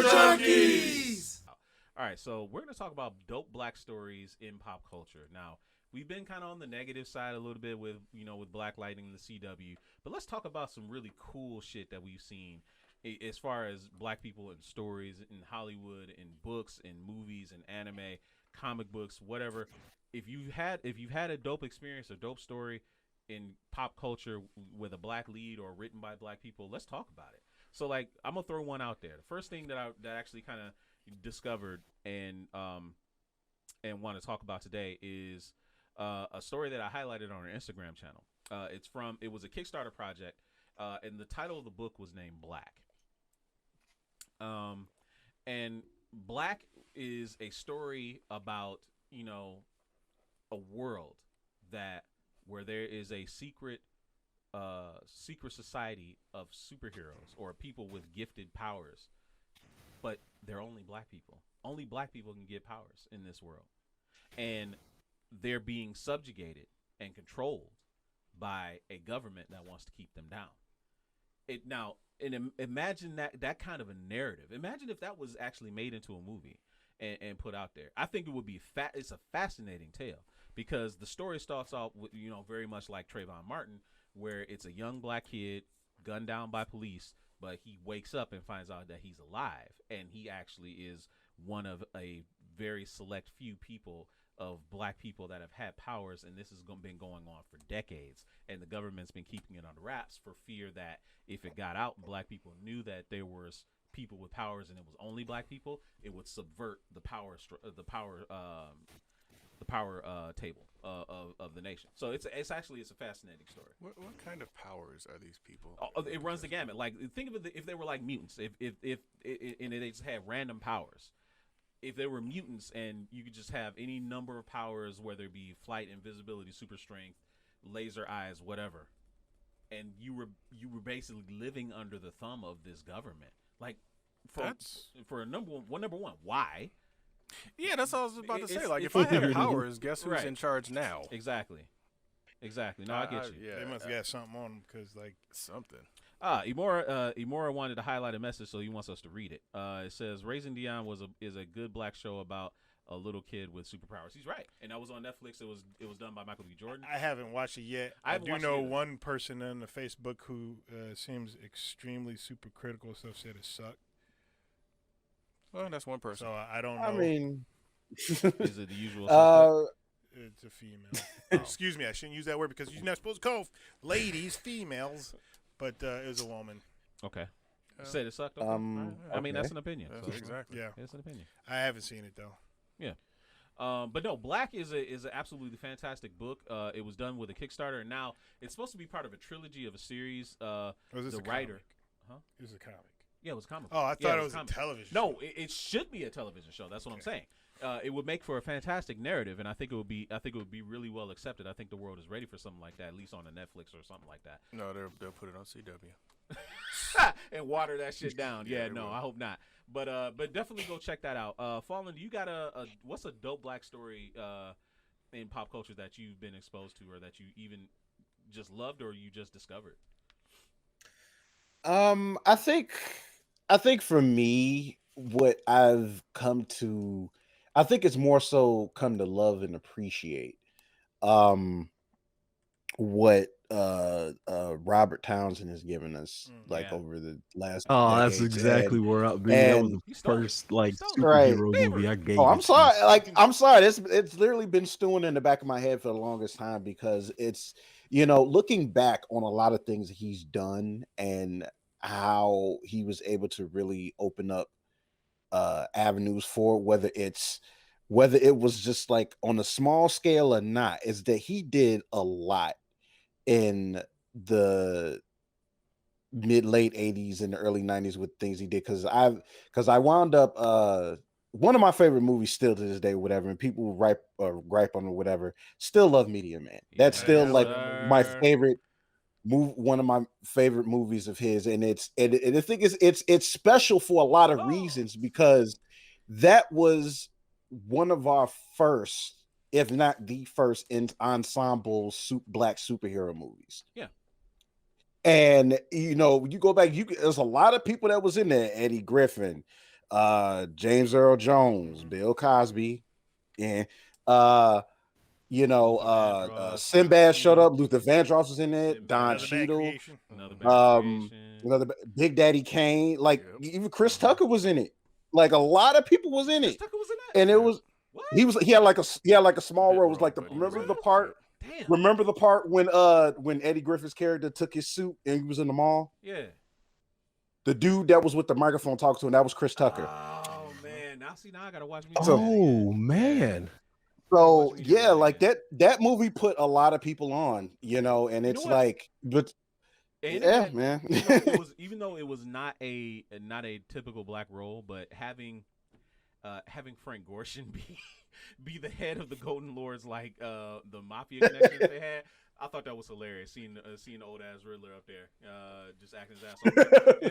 Junkies! All right, so we're going to talk about dope black stories in pop culture. Now, we've been kind of on the negative side a little bit with, with Black Lightning and the CW, but let's talk about some really cool shit that we've seen as far as black people in stories in Hollywood, in books, in movies, in anime, comic books, whatever. If you've had a dope experience, a dope story in pop culture with a black lead or written by black people, let's talk about it. So, like, I'm gonna throw one out there. The first thing that actually kind of discovered and want to talk about today is a story that I highlighted on our Instagram channel. It was a Kickstarter project, and the title of the book was named Black. And Black is a story about a world where there is a secret society of superheroes or people with gifted powers, but they're only black people. Only black people can get powers in this world, and they're being subjugated and controlled by a government that wants to keep them down. Imagine that kind of a narrative. Imagine if that was actually made into a movie and put out there. I think it would be it's a fascinating tale because the story starts off with, very much like Trayvon Martin, where it's a young black kid gunned down by police, but he wakes up and finds out that he's alive, and he actually is one of a very select few people of black people that have had powers, and this has been going on for decades, and the government's been keeping it under wraps for fear that if it got out and black people knew that there was people with powers and it was only black people, it would subvert the power table of the nation. So it's a fascinating story. What kind of powers are these people? It runs the gamut. Like, think of it if they were like mutants, if they just had random powers. If they were mutants and you could just have any number of powers, whether it be flight, invisibility, super strength, laser eyes, whatever, and you were basically living under the thumb of this government. Like, for number one, why? Yeah, that's what I was about to say. Like, if I had powers, guess who's in charge now? Exactly. No, I get you. Yeah, they must have got something on them because, like, something. Imora wanted to highlight a message, so he wants us to read it. It says, Raising Dion is a good black show about a little kid with superpowers. He's right. And that was on Netflix. It was done by Michael B. Jordan. I haven't watched it yet. I do know one person on the Facebook who seems extremely super critical, so said it sucked. Well, that's one person. So I don't know. I mean, is it the usual suspect? It's a female. Excuse me, I shouldn't use that word because you're not supposed to call ladies females, but it was a woman. Okay. You said it sucked? Okay. I mean, that's an opinion. So exactly. Yeah. It's an opinion. I haven't seen it, though. Yeah. But no, Black is an absolutely fantastic book. It was done with a Kickstarter, and now it's supposed to be part of a trilogy of a series. Was this the a writer. Huh? It was a comic. Yeah, it was a comic. Oh, I thought it was a television show. No, it should be a television show. That's what I'm saying. It would make for a fantastic narrative, and I think it would be really well accepted. I think the world is ready for something like that, at least on a Netflix or something like that. No, they'll put it on CW. And water that shit down. Yeah, no, I hope not. But definitely go check that out. Fallen, you got what's a dope black story in pop culture that you've been exposed to, or that you even just loved, or you just discovered? I think for me, what I've come to, I think it's more so come to love and appreciate what Robert Townsend has given us over the last that's exactly where that was the first superhero movie I gave. I'm sorry, it's literally been stewing in the back of my head for the longest time because it's looking back on a lot of things he's done and how he was able to really open up avenues for whether it was just like on a small scale or not, is that he did a lot in the late 80s and the early 90s with things he did, because I wound up one of my favorite movies still to this day, whatever, and people gripe on it, whatever, still love Media Man. That's still my favorite one of my favorite movies of his, and I think it's special for a lot of reasons, because that was one of our first, if not the first, ensemble black superhero movies. Yeah. And you go back, there's a lot of people that was in there: Eddie Griffin, James Earl Jones, Bill Cosby, and Sinbad showed up. Luther Vandross was in it. Don Cheadle, another Big Daddy Kane. Like even Chris Tucker was in it. Like a lot of people was in it. Chris Tucker was in that, and it was what? He had like a small role. It was like remember the part. Damn. Remember the part when Eddie Griffith's character took his suit and he was in the mall? Yeah. The dude that was with the microphone talking to him, that was Chris Tucker. Oh man, now I gotta watch me. Oh man. So yeah, like that movie put a lot of people on, and it's like, but and yeah, man. Even though it was not a typical black role, but having Frank Gorshin be the head of the Golden Lords, like the mafia connections they had. I thought that was hilarious, seeing old ass Riddler up there, just acting his ass off.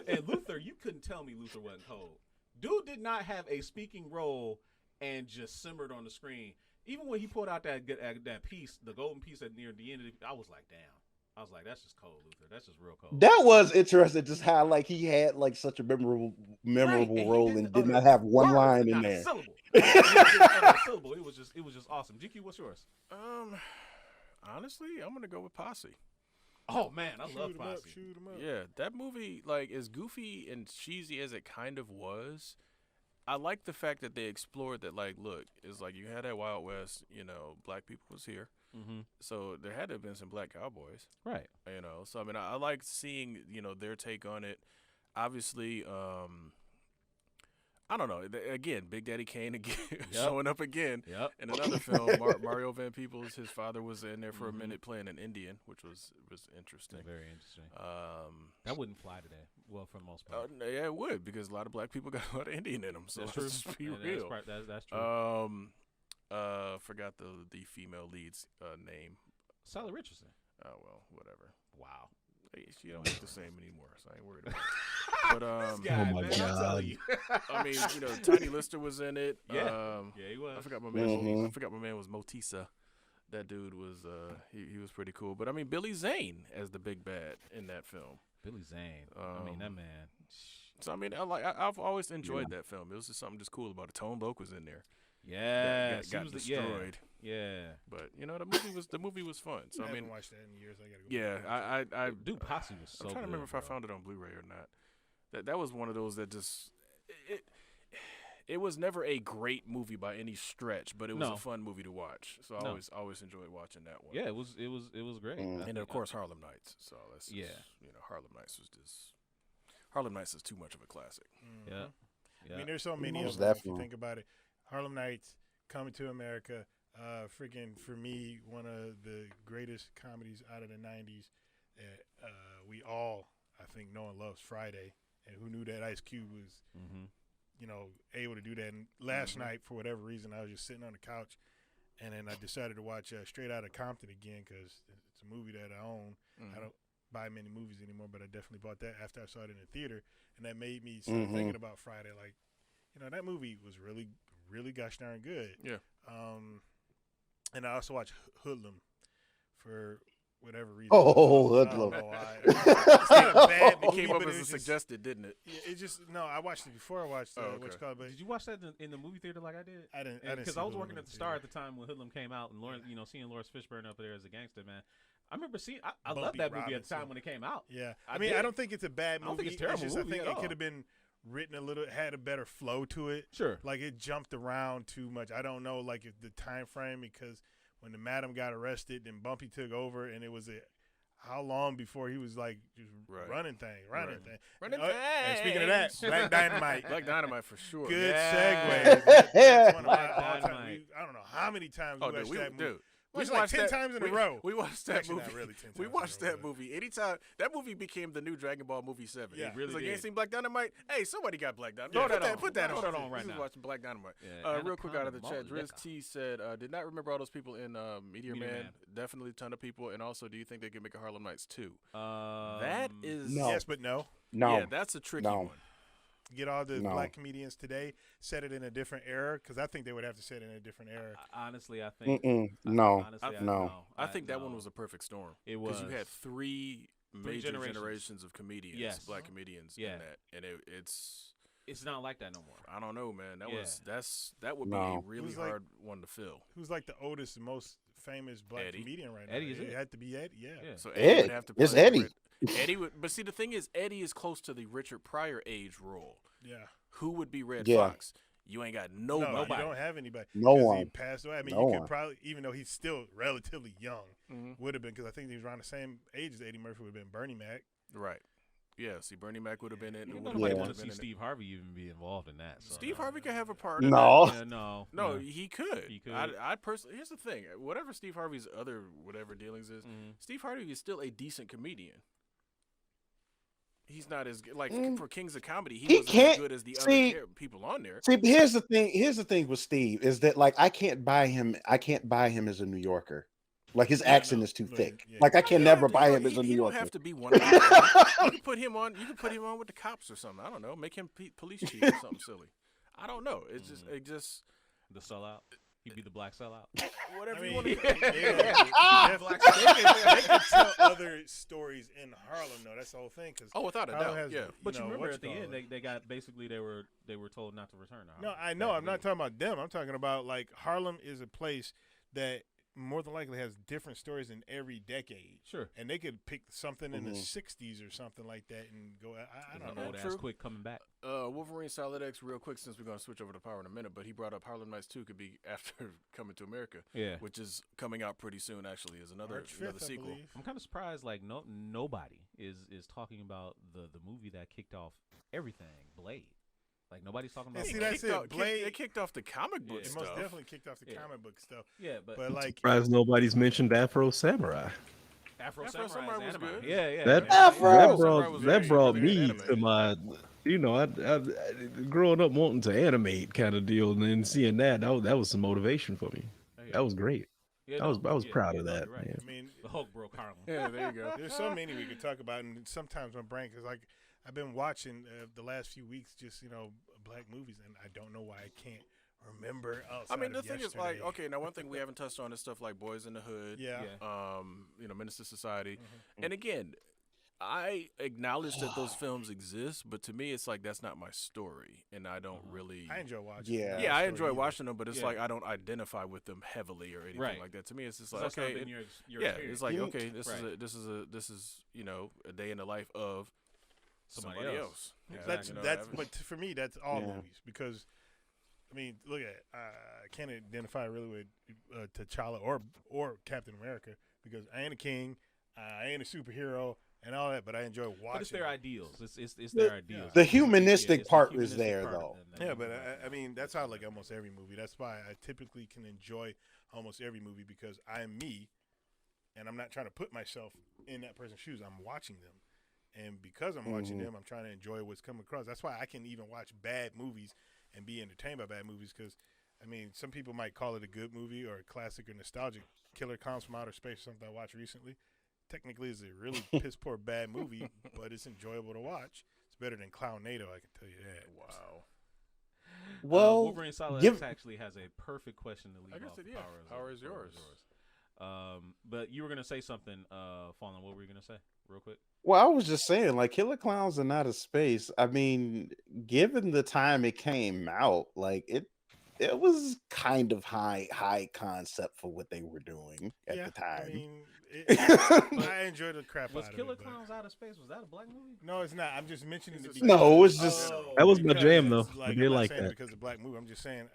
and Luther, you couldn't tell me Luther wasn't cold. Dude did not have a speaking role and just simmered on the screen. Even when he pulled out that piece, the golden piece at near the end, I was like, damn. I was like, that's just cold, Luther. That's just real cold. That was interesting, just how like he had like such a memorable role and did not have one line in there. Syllable. It was just awesome. GQ, what's yours? Honestly, I'm gonna go with Posse. Oh man, I love Posse. Shoot 'em up. Yeah, that movie, like as goofy and cheesy as it kind of was, I like the fact that they explored that. Like, look, it's like you had that Wild West. Black people was here, so there had to have been some black cowboys, right? So I mean, I like seeing their take on it. Obviously, I don't know. Again, Big Daddy Kane again showing up again in another film. Mario Van Peebles, his father was in there for a minute playing an Indian, which was interesting. Very interesting. That wouldn't fly today. Well, for the most part. Yeah, it would, because a lot of black people got a lot of Indian in them. So that's true. Let's just be real. That's true. Forgot the female lead's name. Sally Richardson. Oh well, whatever. Wow. She don't look the same anymore, so I ain't worried about it. But this guy, oh my man, God. I'm telling you. I mean, Tiny Lister was in it. Yeah, he was. I forgot my man. I forgot my man was Motisa. That dude was he was pretty cool. But I mean, Billy Zane as the big bad in that film. Billy Zane. I mean, that man. So I mean, I've always enjoyed that film. It was just something just cool about it. Tone Loc was in there. Yeah, got destroyed. Yeah, but the movie was fun. So I haven't watched that in years. I gotta go. I Dude, Posse was so. I'm trying to remember if I found it on Blu-ray or not. That was one of those that just it was never a great movie by any stretch, but it was a fun movie to watch. So I always enjoyed watching that one. Yeah, it was great. And of course Harlem Nights. So that's Harlem Nights was just Harlem Nights is too much of a classic. Yeah. I mean, there's so many of them if you think about it. Harlem Nights, Coming to America, freaking, for me, one of the greatest comedies out of the 90s. We all, I think, know and loves Friday. And who knew that Ice Cube was, able to do that. And last night, for whatever reason, I was just sitting on the couch, and then I decided to watch Straight Outta Compton again because it's a movie that I own. I don't buy many movies anymore, but I definitely bought that after I saw it in the theater. And that made me start thinking about Friday. Like, that movie was really, really gosh darn good. Yeah. And I also watched Hoodlum for whatever reason. Oh, Hoodlum. It's not a bad movie, it came up but as a suggested, didn't it? Yeah, it just I watched it before I watched what's called. But did you watch that in the movie theater like I did? I didn't because I was working at the Star at the time when Hoodlum came out, and Lawrence, seeing Lawrence Fishburne up there as a gangster, man. I remember seeing. I loved that movie at the time when it came out. Yeah, I mean, I don't think it's a bad movie. I don't think it's terrible. I think it could have been written had a better flow to it. Sure. Like it jumped around too much. I don't know, like if the time frame, because when the madam got arrested, then Bumpy took over, and it was how long before he was like just running thing. And speaking of that, Black Dynamite for sure. Good segue. That's one of my all-time. I don't know how many times we watched that movie. Dude. We watched like 10 times in a row. We watched that Actually, movie. Not really 10 times we watched that movie. Anytime that movie became the new Dragon Ball movie 7. Yeah, it really did. You ain't seen Black Dynamite? Hey, somebody got Black Dynamite. Yeah, put that on right now. Watching Black Dynamite. Yeah, real quick out of the chat, Driz T said, did not remember all those people in Meteor Man. Definitely a ton of people. And also, do you think they could make a Harlem Nights 2? That is no. Yes, but no. Yeah, that's a tricky one. Get all the black comedians today, set it in a different era, because I think they would have to set it in a different era. Honestly, I think no. I think that one was a perfect storm. It was, because you had three major generations of comedians, black comedians in that, and it's It's not like that no more. I don't know, man. That would be a really hard one to fill. Who's like the oldest, most famous black comedian right now? Eddie, is it? It had to be Eddie. Yeah. So Eddie would have to play it's Eddie. Eddie would, but see, the thing is, Eddie is close to the Richard Pryor age role. Yeah. Who would be Red Fox? You ain't got nobody. No, you don't have anybody. No one. He passed away. I mean, No you could one. probably, even though he's still relatively young, would have been, because I think he was around the same age as Eddie Murphy would have been Bernie Mac. Right. Yeah, see, Bernie Mac would have been in. Nobody want to see Steve Harvey even be involved in that. So Steve Harvey could have a part. No. In that. No, he could. He could. I personally, here's the thing: whatever Steve Harvey's other whatever dealings is, Steve Harvey is still a decent comedian. He's not as like for Kings of Comedy. He wasn't as good as the other people on there. See, here's the thing. Here's the thing with Steve is that like I can't buy him as a New Yorker. Like his accent is too thick. Yeah. Like I can never buy him as a New Yorker. He don't have to be one. Of them. You can put him on. You can put him on with the cops or something. I don't know. Make him police chief or something silly. I don't know. It's just the sellout. He'd be the black sellout. Whatever you want to do. They can tell other stories in Harlem, though. That's the whole thing. Without a doubt, yeah. But you remember at the end, they got basically they were told not to return to Harlem. No, I know. I'm not talking about them. I'm talking about like Harlem is a place that more than likely has different stories in every decade. Sure. And they could pick something in the 60s or something like that and go, I don't know. Old-ass Quick coming back. Wolverine Solid X, real quick, since we're going to switch over to Power in a minute, but he brought up Harlem Nights 2 could be after Coming to America, which is coming out pretty soon, actually, is another sequel. I'm kind of surprised, like, nobody is talking about the movie that kicked off everything, Blade. Like, nobody's talking about see, that's it. Blade, it kicked off the comic book stuff. It most definitely kicked off the comic book stuff. Yeah, but like, surprised nobody's mentioned Afro Samurai. Afro Samurai was good. Yeah. That brought me to my, I growing up wanting to animate kind of deal, and then seeing that was some motivation for me. That was great. Yeah, I was proud of that. Right. I mean, the Hulk broke Harlem. Yeah, there you go. There's so many we could talk about, and sometimes my brain, because like I've been watching the last few weeks, just black movies, and I don't know why I can't remember. I mean, the thing is, like, okay, now one thing we haven't touched on is stuff like Boys in the Hood. Yeah. Menace to Society, and again, I acknowledge that those films exist, but to me, it's like that's not my story, and I don't really. I enjoy watching. Yeah, I enjoy watching them, but it's like I don't identify with them heavily or anything like that. To me, it's just like okay, it's like okay, this is a day in the life of somebody else. Yeah, but for me, that's all movies because. I mean, look at it. I can't identify really with T'Challa or Captain America because I ain't a king, I ain't a superhero, and all that. But I enjoy watching. But it's their ideals. It's their ideals. The humanistic part is there, though. Yeah, but I mean, that's how I like almost every movie. That's why I typically can enjoy almost every movie because I am me, and I'm not trying to put myself in that person's shoes. I'm watching them, and because I'm watching them, I'm trying to enjoy what's coming across. That's why I can even watch bad movies and be entertained by bad movies because, I mean, some people might call it a good movie or a classic or nostalgic. Killer Clowns from Outer Space, something I watched recently. Technically, it's a really piss-poor bad movie, but it's enjoyable to watch. It's better than Clownado, I can tell you that. Wow. Well, Wolverine Solid X actually has a perfect question to leave off. Power is yours. But you were going to say something, Fallen. What were you going to say real quick? Well, I was just saying, like, Killer Clowns and Outer Space, I mean, given the time it came out, like, it was kind of high concept for what they were doing at the time. I mean, I enjoyed the crap out of it. Was Killer Clowns Outer Space, was that a black movie? No, it's not. I'm just mentioning it. No, it was just... that was my jam, though. Like, I did like that. Because of black movie. I'm just saying...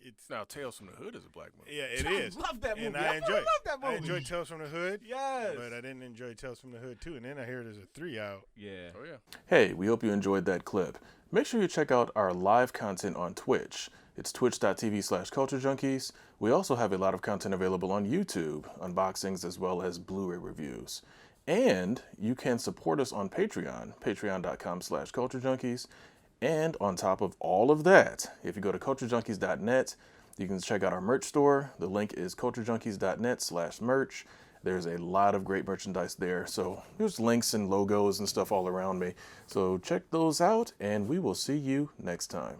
It's now Tales from the Hood is a black movie. Yeah, it is. I love that movie. And I love that movie. I enjoyed Tales from the Hood. Yes. But I didn't enjoy Tales from the Hood 2. And then I hear there's a 3 out. Yeah. Oh, yeah. Hey, we hope you enjoyed that clip. Make sure you check out our live content on Twitch. It's twitch.tv/culturejunkies. We also have a lot of content available on YouTube, unboxings as well as Blu-ray reviews. And you can support us on Patreon, patreon.com/culturejunkies. And on top of all of that, if you go to culturejunkies.net, you can check out our merch store. The link is culturejunkies.net/merch. There's a lot of great merchandise there. So there's links and logos and stuff all around me. So check those out, and we will see you next time.